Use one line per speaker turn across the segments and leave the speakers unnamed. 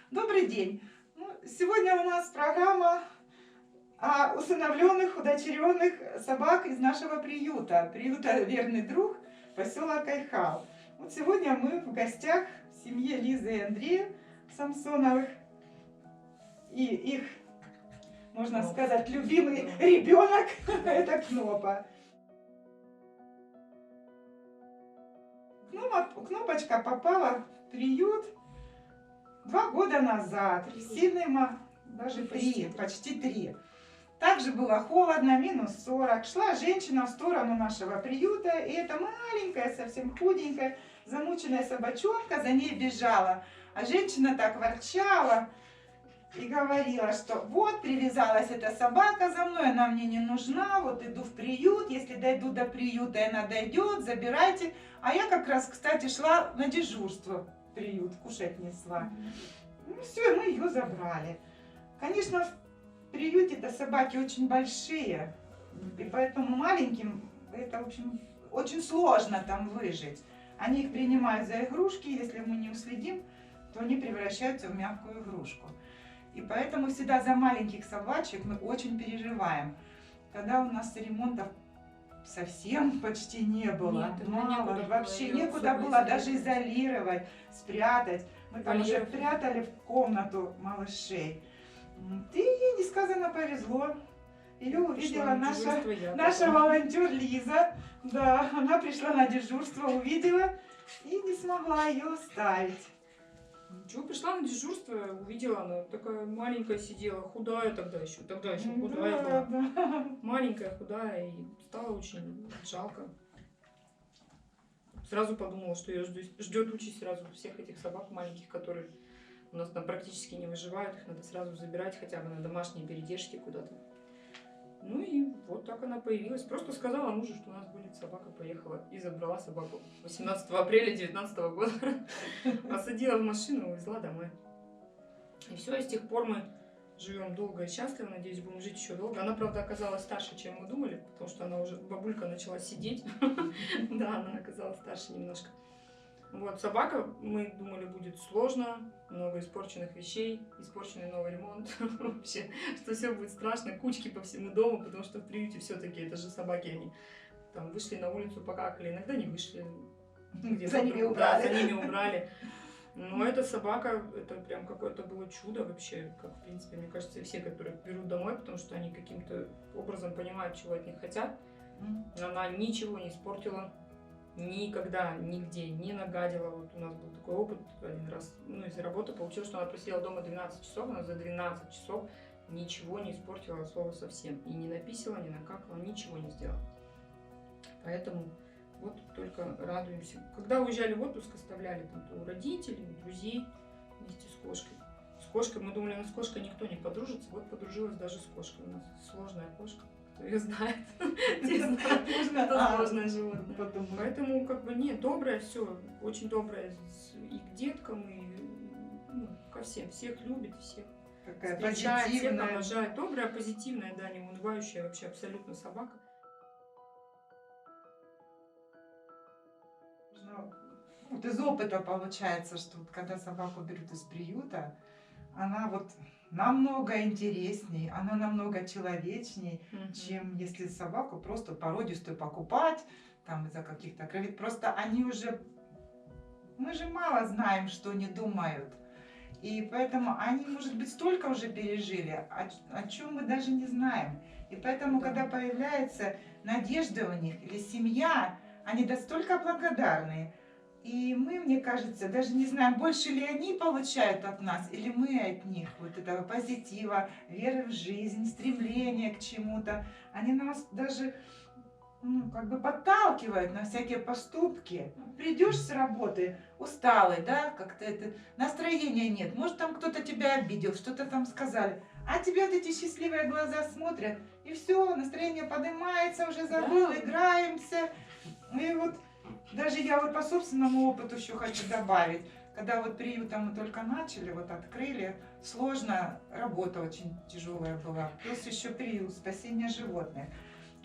Добрый день! Сегодня у нас программа о усыновленных, удочеренных собак из нашего приюта. Приюта «Верный друг», поселок Айхал. Вот сегодня мы в гостях в семье Лизы и Андрея Самсоновых. И их, можно сказать, любимый ребенок – это Кнопа. Кнопочка попала в приют 2 года назад, сильно, даже почти 3. Также было холодно, -40. Шла женщина в сторону нашего приюта, и эта маленькая, совсем худенькая, замученная собачонка за ней бежала. А женщина так ворчала и говорила, что вот привязалась эта собака за мной, она мне не нужна, вот иду в приют, если дойду до приюта, и она дойдет, забирайте. А я как раз, кстати, шла на дежурство в приют, кушать несла. Ну все, мы ее забрали. Конечно, в приюте-то собаки очень большие, и поэтому маленьким это, в общем, очень сложно там выжить. Они их принимают за игрушки, если мы не уследим, то они превращаются в мягкую игрушку. И поэтому всегда за маленьких собачек мы очень переживаем. Когда у нас ремонтов совсем почти не было, мало, вообще некуда было даже изолировать, спрятать. Мы там уже прятали в комнату малышей. И ей несказанно повезло. Ее увидела наша волонтер Лиза. Да, она пришла на дежурство, увидела и не смогла ее оставить.
Ничего, пришла на дежурство, увидела, она такая маленькая сидела, худая тогда еще худая была.
Да.
Маленькая, худая, и стало очень жалко. Сразу подумала, что ее ждет участь сразу всех этих собак маленьких, которые у нас там практически не выживают, их надо сразу забирать хотя бы на домашние передержки куда-то. Ну и вот так она появилась. Просто сказала мужу, что у нас будет собака, поехала и забрала собаку 18 апреля 2019 года. Посадила в машину и увезла домой. И все, и с тех пор мы живем долго и счастливо. Надеюсь, будем жить еще долго. Она, правда, оказалась старше, чем мы думали, потому что она уже, бабулька, начала сидеть. Да, она оказалась старше немножко. Вот, собака, мы думали, будет сложно, много испорченных вещей, испорченный новый ремонт, вообще, что все будет страшно, кучки по всему дому, потому что в приюте все-таки это же собаки, они там вышли на улицу, покакали, иногда не вышли,
за ними убрали.
Да, за ними убрали. Но эта собака, это прям какое-то было чудо вообще, как, в принципе, мне кажется, и все, которые берут домой, потому что они каким-то образом понимают, чего от них хотят. Она ничего не испортила. Никогда, нигде не нагадила. Вот у нас был такой опыт один раз, из-за работы получилось, что она просидела дома 12 часов, она за 12 часов ничего не испортила от слова совсем. И не написала, не накакала, ничего не сделала. Поэтому вот только радуемся. Когда уезжали в отпуск, оставляли там у родителей, у друзей вместе с кошкой. С кошкой мы думали, с кошкой никто не подружится, вот подружилась даже с кошкой. У нас сложная кошка. Кто ее знает, те знают, это сложное животное. Поэтому, как бы, нет, доброе все, очень доброе и к деткам, и ко всем. Всех любит, всех встречает, всех обожает. Добрая, позитивная, да, не унывающая вообще абсолютно собака.
Вот из опыта получается, что вот когда собаку берут из приюта, она вот намного интересней, она намного человечней, чем если собаку просто породистую покупать, там из-за каких-то кровей. Просто они уже, мы же мало знаем, что они думают. И поэтому они, может быть, столько уже пережили, о чем мы даже не знаем. И поэтому, когда появляется надежда у них или семья, они настолько благодарны. И мы, мне кажется, даже не знаем, больше ли они получают от нас, или мы от них вот этого позитива, веры в жизнь, стремления к чему-то. Они нас даже как бы подталкивают на всякие поступки. Придешь с работы усталый, да, как-то это настроения нет. Может, там кто-то тебя обидел, что-то там сказали. А тебе вот эти счастливые глаза смотрят, и все, настроение поднимается, уже забыл, играемся. И вот даже я вот по собственному опыту еще хочу добавить. Когда вот приютом мы только начали, вот открыли, сложно, работа очень тяжелая была. Плюс еще приют, спасение животных.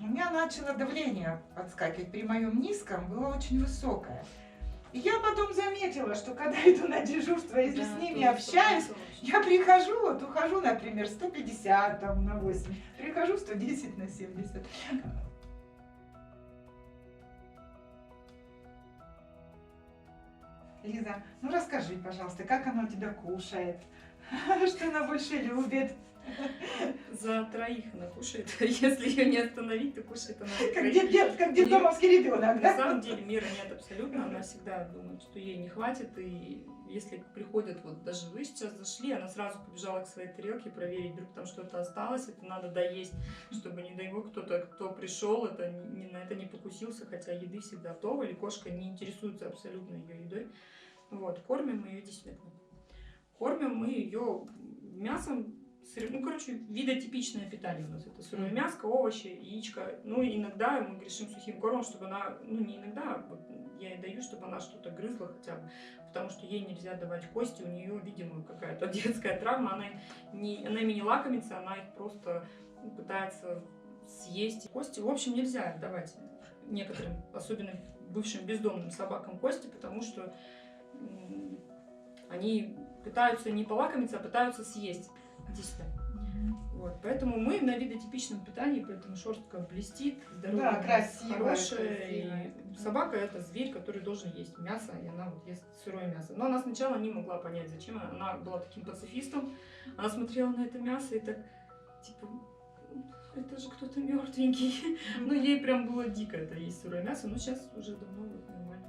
У меня начало давление подскакивать. При моем низком было очень высокое. И я потом заметила, что когда иду на дежурство, если
Да,
с ними
тоже
общаюсь,
вообще.
я прихожу, вот ухожу, например, 150 там, на 8, прихожу 110 на 70. Лиза, ну расскажи, пожалуйста, как она у тебя кушает, что она больше любит,
За троих она кушает. Если ее не остановить, то кушает она за
как
троих.
детдомовский ребенок,
На
да?
самом деле меры нет абсолютно. Она всегда думает, что ей не хватит. И если приходят, вот даже вы сейчас зашли, она сразу побежала к своей тарелке проверить, вдруг там что-то осталось, это надо доесть, чтобы, не дай бог, кто пришел, на это не покусился, хотя еды всегда готова, или кошка не интересуется абсолютно ее едой. Вот, кормим мы ее действительно. Кормим мы ее мясом. Ну, короче, видотипичное питание у нас. Это сырое мяско, овощи, яичко. Ну, иногда мы грешим сухим кормом, чтобы она, ну, не иногда, вот я ей даю, чтобы она что-то грызла хотя бы. Потому что ей нельзя давать кости, у нее, видимо, какая-то детская травма. Она ими не лакомится, она их просто пытается съесть. Кости, в общем, нельзя давать некоторым, особенно бывшим бездомным собакам, кости, потому что они пытаются не полакомиться, а пытаются съесть. Иди сюда. Вот, поэтому мы на видотипичном питании, поэтому шерстка блестит, здоровье
Да, красивая,
хорошее.
красивая.
И собака это зверь, который должен есть мясо, и она вот ест сырое мясо. Но она сначала не могла понять, зачем. Она была таким пацифистом. Она смотрела на это мясо и так, типа, это же кто-то мертвенький. Ну, ей прям было дико это есть сырое мясо, но сейчас уже давно вот нормально.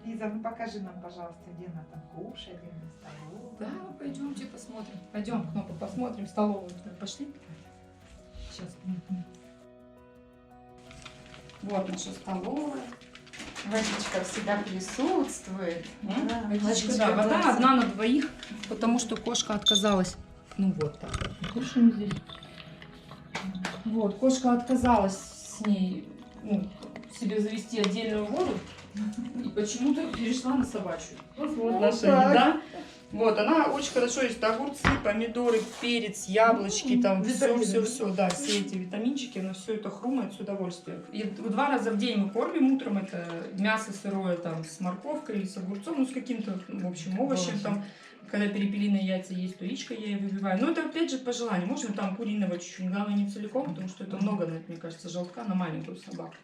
Лиза, ну покажи нам, пожалуйста, где она там кушает, где она столовая.
Да, пойдемте посмотрим. Пойдем, Кнопа, посмотрим столовую. Пошли. Сейчас. Вот наша столовая.
Водичка всегда присутствует.
Да, водичка, да, вода одна на двоих, потому что кошка отказалась. Ну вот так. Кушаем здесь. Вот, кошка отказалась с ней, ну, себе завести отдельную воду и почему-то перешла на собачью. Вот наша еда. Вот, она очень хорошо ест огурцы, помидоры, перец, яблочки, там все, да, все эти витаминчики, она все это хрумает с удовольствием. И 2 раза в день мы кормим утром, это мясо сырое там с морковкой или с огурцом, ну с каким-то, в общем, овощем там. Когда перепелиные яйца есть, то яичко я ей выбиваю. Но это опять же по желанию. Можно там куриного чуть-чуть, главное не целиком, потому что это много, мне кажется, желтка на маленькую собаку.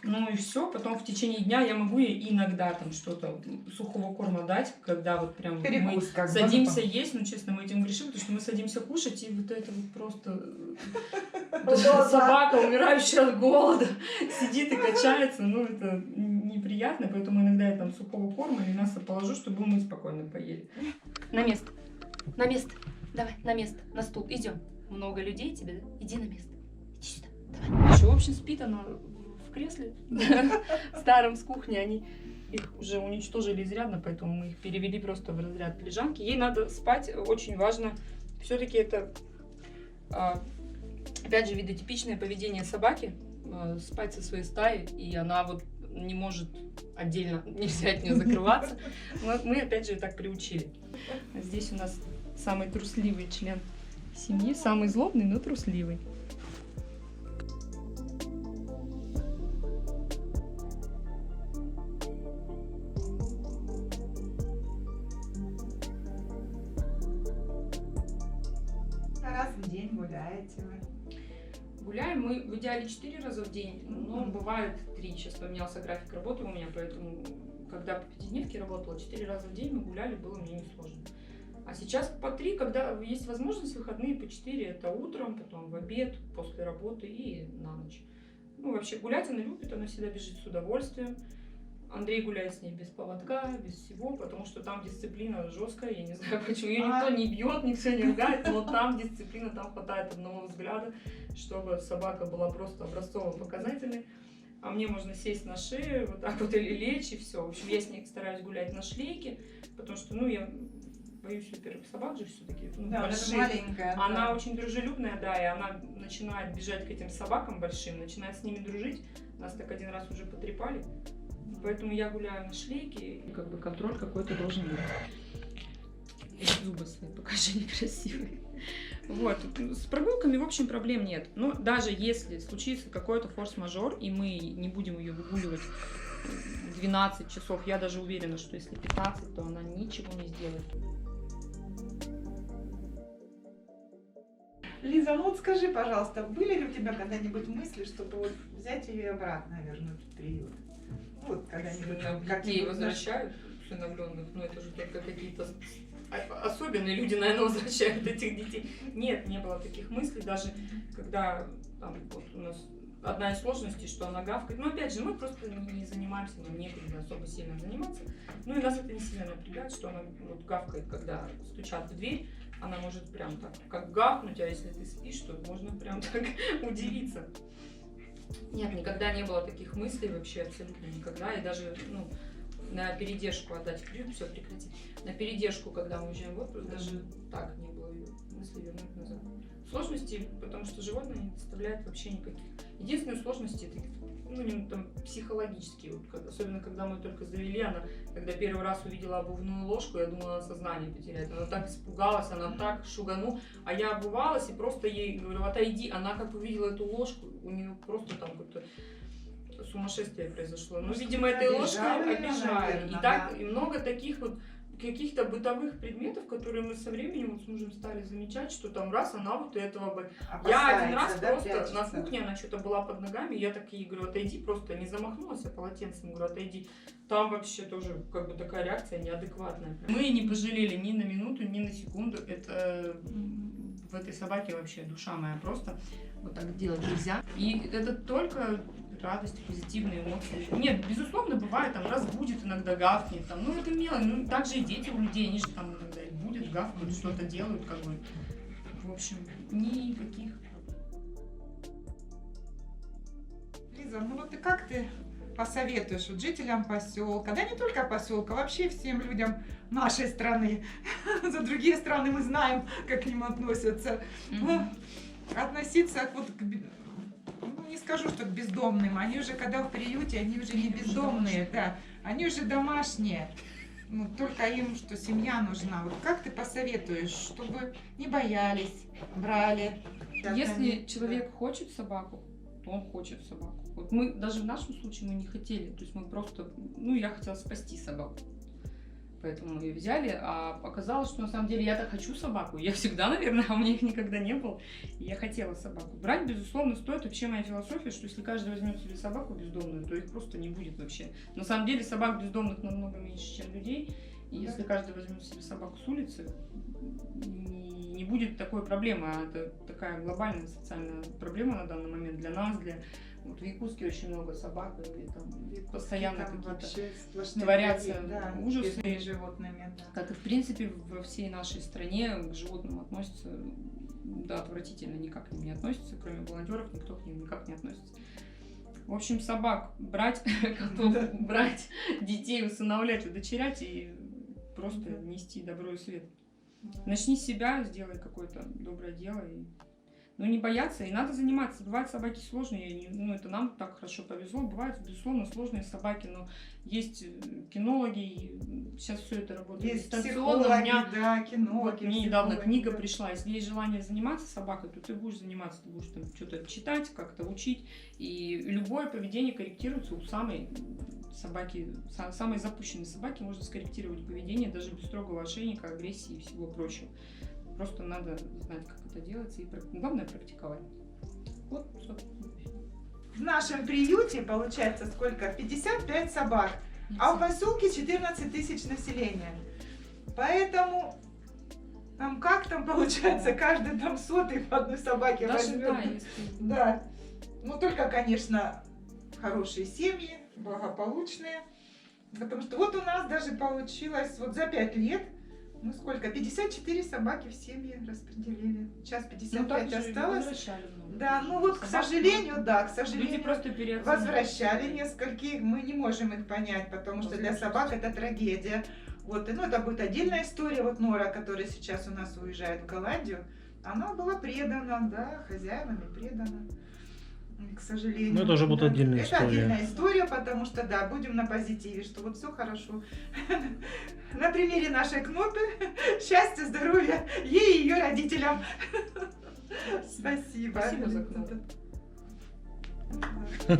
Ну и все, потом в течение дня я могу ей иногда там что-то сухого корма дать, когда вот прям
Перекус,
мы
как бы,
садимся есть, ну честно, мы этим грешим, потому что мы садимся кушать, и вот это вот просто собака, умирающая от голода, сидит и качается, ну это неприятно, поэтому иногда я там сухого корма или мясо положу, чтобы мы спокойно поели. На место, давай, на место, на стул, идем. Много людей тебе, да? Иди на место, иди сюда, давай. Еще, в общем, спит она в кресле старом с кухни, они их уже уничтожили изрядно, поэтому мы их перевели просто в разряд лежанки. Ей надо спать, очень важно, все-таки это, опять же, видотипичное поведение собаки, спать со своей стаей, и она вот не может отдельно, нельзя от нее закрываться. Но мы, опять же, так приучили. Здесь у нас самый трусливый член семьи, самый злобный, но трусливый.
Раз в день гуляете вы?
Гуляем мы в идеале 4 раза в день, но бывает 3. Сейчас поменялся график работы у меня, поэтому, когда по 5-дневке работала, 4 раза в день мы гуляли, было мне несложно. А сейчас по 3, когда есть возможность, выходные по 4, это утром, потом в обед, после работы и на ночь. Ну, вообще гулять она любит, она всегда бежит с удовольствием. Андрей гуляет с ней без поводка, без всего, потому что там дисциплина жесткая, я не знаю почему. Ее никто не бьет, никто не ругает, но там дисциплина, там хватает одного взгляда, чтобы собака была просто образцово-показательной. А мне можно сесть на шею, вот так вот, или лечь, и все. В общем, я с ней стараюсь гулять на шлейке, потому что, ну, я боюсь, во-первых, собак же все-таки, ну,
Да,
большие.
она маленькая.
Она очень дружелюбная, да, и она начинает бежать к этим собакам большим, начинает с ними дружить. Нас так один раз уже потрепали. Поэтому я гуляю на шлейке, и как бы контроль какой-то должен быть. И зубы свои покажи некрасивые. Вот. С прогулками, в общем, проблем нет. Но даже если случится какой-то форс-мажор, и мы не будем ее выгуливать 12 часов, я даже уверена, что если 15, то она ничего не сделает.
Лиза, ну вот скажи, пожалуйста, были ли у тебя когда-нибудь мысли, чтобы вот взять ее и обратно вернуть в приют? Вот когда-нибудь там
Детей
как-нибудь
возвращают, усыновленных, но это же только какие-то особенные люди, наверное, возвращают этих детей. Нет, не было таких мыслей, даже когда там, вот у нас одна из сложностей, что она гавкает. Но опять же, мы просто не занимаемся, нам некогда особо сильно заниматься. Ну и нас это не сильно напрягает, что она вот гавкает, когда стучат в дверь. Она может прям так, как гавкнуть, а если ты спишь, то можно прям так удивиться. Нет, никогда не было таких мыслей вообще, абсолютно никогда. И даже, ну, на передержку отдать в приют, все прекратить. На передержку, когда мы уезжаем в отпуск, даже так не было мысли вернуть назад. Сложностей, потому что животное не доставляет вообще никаких. Единственные сложности это, ну, там, психологические, вот, особенно когда мы только завели, она, когда первый раз увидела обувную ложку, я думала, она сознание потеряет. Она так испугалась, она так шугану, а я обувалась и просто ей говорю, отойди. Она как увидела эту ложку, у нее просто там какое-то сумасшествие произошло. Ну, видимо, этой ложкой обижали. И так, и много таких вот каких-то бытовых предметов, которые мы со временем вот с мужем стали замечать, что там раз она вот этого... Я один раз просто прячется. На кухне, она что-то была под ногами, я так ей говорю, отойди, просто не замахнулась, а полотенцем говорю, отойди. Там вообще тоже как бы такая реакция неадекватная. Мы не пожалели ни на минуту, ни на секунду. Это в этой собаке вообще душа моя просто. Вот так делать нельзя. И это только радость, позитивные эмоции. Нет, безусловно, бывает, там раз будет, иногда гавкнет, там, ну это мило, ну также и дети у людей, они же там иногда и будет, гавкают, что-то делают, как бы. В общем, никаких.
Лиза, ну вот и как ты посоветуешь вот жителям поселка, да не только поселка, вообще всем людям нашей страны, за другие страны мы знаем, как к ним относятся, относиться вот к... Ну, не скажу, что к бездомным. Они уже, когда в приюте, они уже не бездомные, да. Они уже домашние. Ну, только им, что семья нужна. Вот как ты посоветуешь, чтобы не боялись, брали?
Если человек хочет собаку, то он хочет собаку. Вот мы, даже в нашем случае, мы не хотели. То есть мы просто, ну, я хотела спасти собаку. Поэтому мы ее взяли, а оказалось, что на самом деле я-то хочу собаку. Я всегда, наверное, а у меня их никогда не было. И я хотела собаку. Брать, безусловно, стоит. Вообще моя философия, что если каждый возьмет себе собаку бездомную, то их просто не будет вообще. На самом деле собак бездомных намного меньше, чем людей. И если каждый возьмет себе собаку с улицы, не будет такой проблемы. А это такая глобальная социальная проблема на данный момент для нас, для... Вот в Якутске очень много собак, и там постоянно какие-то творятся ужасы.
Животными, да.
Как и в принципе во всей нашей стране к животным относятся, да, отвратительно, никак к ним не относятся, кроме волонтеров, никто к ним никак не относится. В общем, собак брать, котов брать, детей усыновлять, удочерять и просто нести добро и свет. Начни с себя, сделай какое-то доброе дело и... Ну, не бояться, и надо заниматься. Бывают собаки сложные, ну, это нам так хорошо повезло. Бывают, безусловно, сложные собаки, но есть кинологи, и сейчас все это работает
есть
дистанционно.
Психологи, да, кинологи.
Вот, мне недавно книга пришла. Если есть желание заниматься собакой, то ты будешь заниматься, ты будешь там что-то читать, как-то учить. И любое поведение корректируется у самой собаки, самой запущенной собаки можно скорректировать поведение даже без строгого ошейника, агрессии и всего прочего. Просто надо знать, как это делается, и главное практиковать. Вот, собственно.
В нашем приюте получается сколько? 55 собак, а в поселке 14 тысяч населения. Поэтому там как там получается, каждый там сотый по одной собаке
даже
возьмет.
да, если...
Да. Ну только, конечно, хорошие семьи, благополучные. Потому что вот у нас даже получилось вот за 5 лет. Ну сколько? 54 собаки в семье распределили. Сейчас 55 осталось. Да, ну вот, к сожалению, да, к сожалению,
люди просто
возвращали нескольких. Мы не можем их понять, потому что для собак это трагедия. Вот, ну это будет отдельная история. Вот Нора, которая сейчас у нас уезжает в Голландию, она была предана, да, хозяевами предана. К сожалению.
Ну, это уже будет отдельная история.
Это отдельная история, потому что, да, будем на позитиве, что вот все хорошо. На примере нашей Кнопы. Счастья, здоровья ей и ее родителям. Спасибо.
Спасибо за кнопку.
Да.